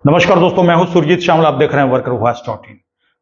नमस्कार दोस्तों, मैं हूं सुरजीत श्यामल। आप देख रहे हैं वर्कर वॉइस डॉट इन।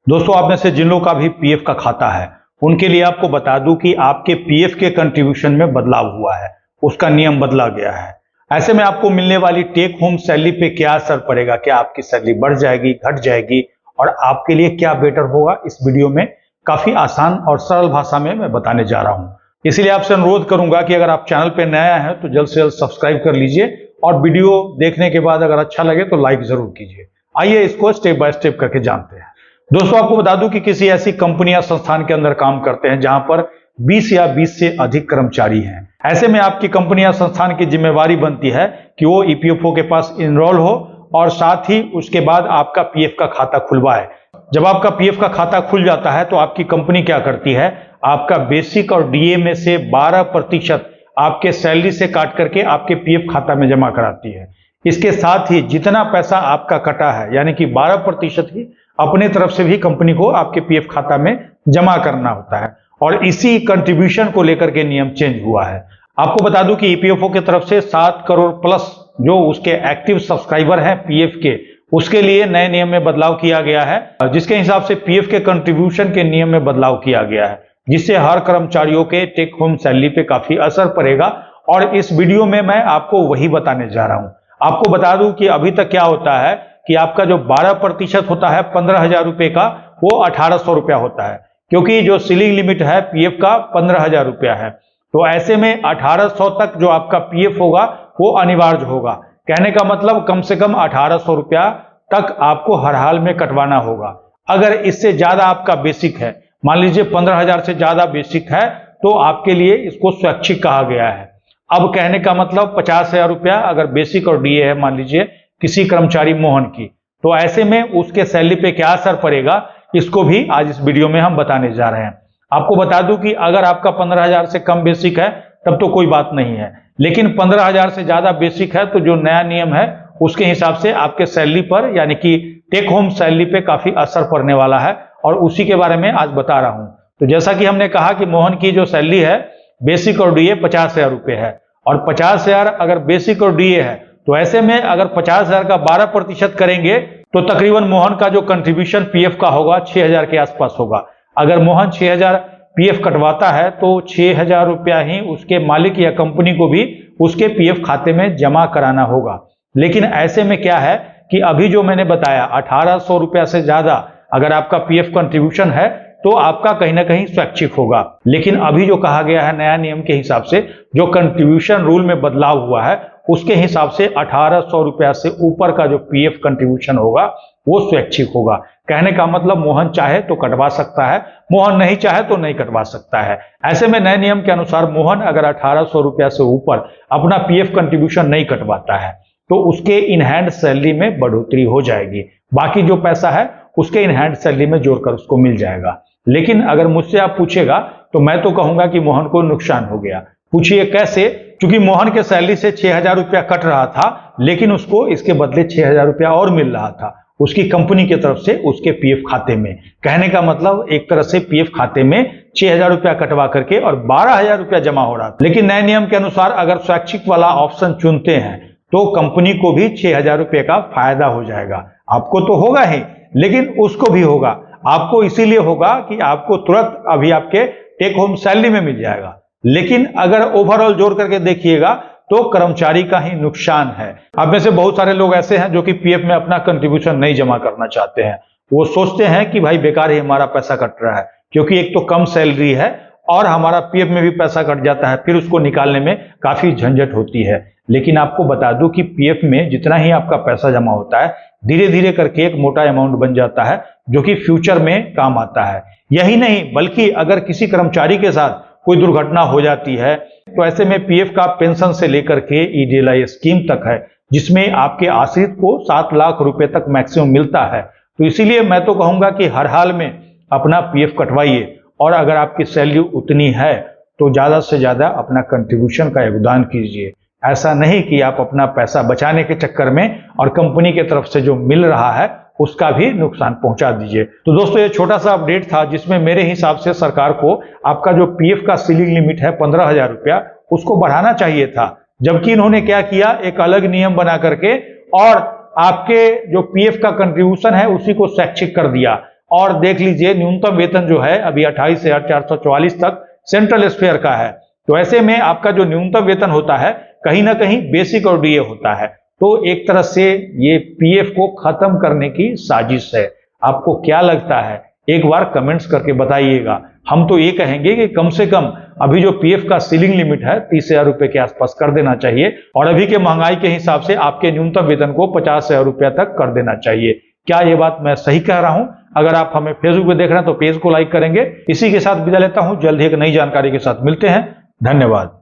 दोस्तों, आप में से जिन लोगों का भी पीएफ का खाता है उनके लिए आपको बता दूं कि आपके पीएफ के कंट्रीब्यूशन में बदलाव हुआ है, उसका नियम बदला गया है। ऐसे में आपको मिलने वाली टेक होम सैलरी पे क्या असर पड़ेगा, क्या आपकी सैलरी बढ़ जाएगी, घट जाएगी और आपके लिए क्या बेटर होगा, इस वीडियो में काफी आसान और सरल भाषा में मैं बताने जा रहा हूं। इसलिए आपसे अनुरोध करूंगा कि अगर आप चैनल पर नया हैं तो जल्द से जल्द सब्सक्राइब कर लीजिए और वीडियो देखने के बाद अगर अच्छा लगे तो लाइक जरूर कीजिए। आइए इसको स्टेप बाय स्टेप करके जानते हैं। दोस्तों, आपको बता दूं कि किसी ऐसी कंपनी या संस्थान के अंदर काम करते हैं जहां पर 20 या 20 से अधिक कर्मचारी हैं। ऐसे में आपकी कंपनी या संस्थान की जिम्मेवारी बनती है कि वो ईपीएफओ के पास इनरोल हो और साथ ही उसके बाद आपका पीएफ का खाता खुलवाए। जब आपका पीएफ का खाता खुल जाता है तो आपकी कंपनी क्या करती है, आपका बेसिक और डीए में से 12% आपके सैलरी से काट करके आपके पीएफ खाता में जमा कराती है। इसके साथ ही जितना पैसा आपका कटा है यानी कि 12% ही अपने तरफ से भी कंपनी को आपके पीएफ खाता में जमा करना होता है और इसी कंट्रीब्यूशन को लेकर के नियम चेंज हुआ है। आपको बता दूं कि ईपीएफओ की तरफ से 7 करोड़ प्लस जो उसके एक्टिव सब्सक्राइबर हैं पीएफ के, उसके लिए नए नियम में बदलाव किया गया है, जिसके हिसाब से पीएफ के कंट्रीब्यूशन के नियम में बदलाव किया गया है, जिससे हर कर्मचारियों के टेक होम सैलरी पे काफी असर पड़ेगा। और इस वीडियो में मैं आपको वही बताने जा रहा हूं। आपको बता दूं कि अभी तक क्या होता है कि आपका जो 12% होता है 15,000 रुपए का, वो 1,800 रुपया होता है, क्योंकि जो सीलिंग लिमिट है पीएफ का 15,000 रुपया है। तो ऐसे में 1,800 तक जो आपका पीएफ होगा वो अनिवार्य होगा। कहने का मतलब कम से कम 1,800 रुपया तक आपको हर हाल में कटवाना होगा। अगर इससे ज्यादा आपका बेसिक है, मान लीजिए 15,000 से ज्यादा बेसिक है, तो आपके लिए इसको स्वैच्छिक कहा गया है। अब कहने का मतलब 50,000 रुपया अगर बेसिक और डीए है, मान लीजिए किसी कर्मचारी मोहन की, तो ऐसे में उसके सैलरी पे क्या असर पड़ेगा, इसको भी आज इस वीडियो में हम बताने जा रहे हैं। आपको बता दूं कि अगर आपका 15,000 से कम बेसिक है तब तो कोई बात नहीं है, लेकिन 15,000 से ज्यादा बेसिक है तो जो नया नियम है उसके हिसाब से आपके सैलरी पर यानी कि टेक होम सैलरी पे काफी असर पड़ने वाला है और उसी के बारे में आज बता रहा हूं। तो जैसा कि हमने कहा कि मोहन की जो सैलरी है बेसिक और डीए 50,000 रुपए है और 50,000 अगर बेसिक और डीए है, तो ऐसे में अगर 50,000 का 12% करेंगे तो तकरीबन मोहन का जो कंट्रीब्यूशन पीएफ का होगा 6,000 के आसपास होगा। अगर मोहन 6,000 पीएफ कटवाता है तो 6,000 रुपया ही उसके मालिक या कंपनी को भी उसके पीएफ खाते में जमा कराना होगा। लेकिन ऐसे में क्या है कि अभी जो मैंने बताया 1,800 रुपया से ज्यादा अगर आपका पीएफ कंट्रीब्यूशन है तो आपका कहीं ना कहीं स्वैच्छिक होगा। लेकिन अभी जो कहा गया है नया नियम के हिसाब से, जो कंट्रीब्यूशन रूल में बदलाव हुआ है उसके हिसाब से 1,800 रुपया से ऊपर का जो पीएफ कंट्रीब्यूशन होगा वो स्वैच्छिक होगा। कहने का मतलब मोहन चाहे तो कटवा सकता है, मोहन नहीं चाहे तो नहीं कटवा सकता है। ऐसे में नए नियम के अनुसार मोहन अगर 1,800 रुपया से ऊपर अपना पीएफ कंट्रीब्यूशन नहीं कटवाता है तो उसके इन हैंड सैलरी में बढ़ोतरी हो जाएगी, बाकी जो पैसा है उसके इन हैंड सैलरी में जोड़कर उसको मिल जाएगा। लेकिन अगर मुझसे आप पूछेगा तो मैं तो कहूंगा कि मोहन को नुकसान हो गया। पूछिए कैसे? क्योंकि मोहन के सैलरी से 6,000 रुपया कट रहा था, लेकिन उसको इसके बदले 6,000 रुपया और मिल रहा था उसकी कंपनी की तरफ से उसके पीएफ खाते में। कहने का मतलब एक तरह से पीएफ खाते में 6,000 रुपया कटवा करके और 12,000 रुपया जमा हो रहा था। लेकिन नए नियम के अनुसार अगर स्वैच्छिक वाला ऑप्शन चुनते हैं तो कंपनी को भी 6,000 रुपये का फायदा हो जाएगा। आपको तो होगा ही, लेकिन उसको भी होगा। आपको इसीलिए होगा कि आपको तुरंत अभी आपके टेक होम सैलरी में मिल जाएगा, लेकिन अगर ओवरऑल जोड़ करके देखिएगा तो कर्मचारी का ही नुकसान है। अब में से बहुत सारे लोग ऐसे हैं जो कि पीएफ में अपना कंट्रीब्यूशन नहीं जमा करना चाहते हैं। वो सोचते हैं कि भाई बेकार ही हमारा पैसा कट रहा है, क्योंकि एक तो कम सैलरी है और हमारा पीएफ में भी पैसा कट जाता है, फिर उसको निकालने में काफी झंझट होती है। लेकिन आपको बता दूं कि पीएफ में जितना ही आपका पैसा जमा होता है धीरे धीरे करके एक मोटा अमाउंट बन जाता है जो कि फ्यूचर में काम आता है। यही नहीं बल्कि अगर किसी कर्मचारी के साथ कोई दुर्घटना हो जाती है तो ऐसे में पीएफ का पेंशन से लेकर के ईडीएलआई स्कीम तक है, जिसमें आपके आश्रित को 7 लाख रुपए तक मैक्सिमम मिलता है। तो इसीलिए मैं तो कहूंगा कि हर हाल में अपना पीएफ कटवाइए और अगर आपकी सैलरी उतनी है तो ज्यादा से ज्यादा अपना कंट्रीब्यूशन का योगदान कीजिए। ऐसा नहीं कि आप अपना पैसा बचाने के चक्कर में और कंपनी की तरफ से जो मिल रहा है उसका भी नुकसान पहुंचा दीजिए। तो दोस्तों, ये छोटा सा अपडेट था जिसमें मेरे हिसाब से सरकार को आपका जो पीएफ का सीलिंग लिमिट है 15,000 रुपया उसको बढ़ाना चाहिए था, जबकि इन्होंने क्या किया, एक अलग नियम बना करके और आपके जो पीएफ का कंट्रीब्यूशन है उसी को स्वैच्छिक कर दिया। और देख लीजिए न्यूनतम वेतन जो है अभी 28,444 तक सेंट्रल स्फेयर का है। तो ऐसे में आपका जो न्यूनतम वेतन होता है कहीं ना कहीं बेसिक और डीए होता है। तो एक तरह से ये पीएफ को खत्म करने की साजिश है। आपको क्या लगता है, एक बार कमेंट्स करके बताइएगा। हम तो ये कहेंगे कि कम से कम अभी जो पीएफ का सीलिंग लिमिट है 30,000 रुपए के आसपास कर देना चाहिए और अभी के महंगाई के हिसाब से आपके न्यूनतम वेतन को 50,000 रुपया तक कर देना चाहिए। क्या ये बात मैं सही कह रहा हूं? अगर आप हमें फेसबुक पे देख रहे हैं तो पेज को लाइक करेंगे। इसी के साथ विदा लेता हूं, जल्द ही एक नई जानकारी के साथ मिलते हैं। धन्यवाद।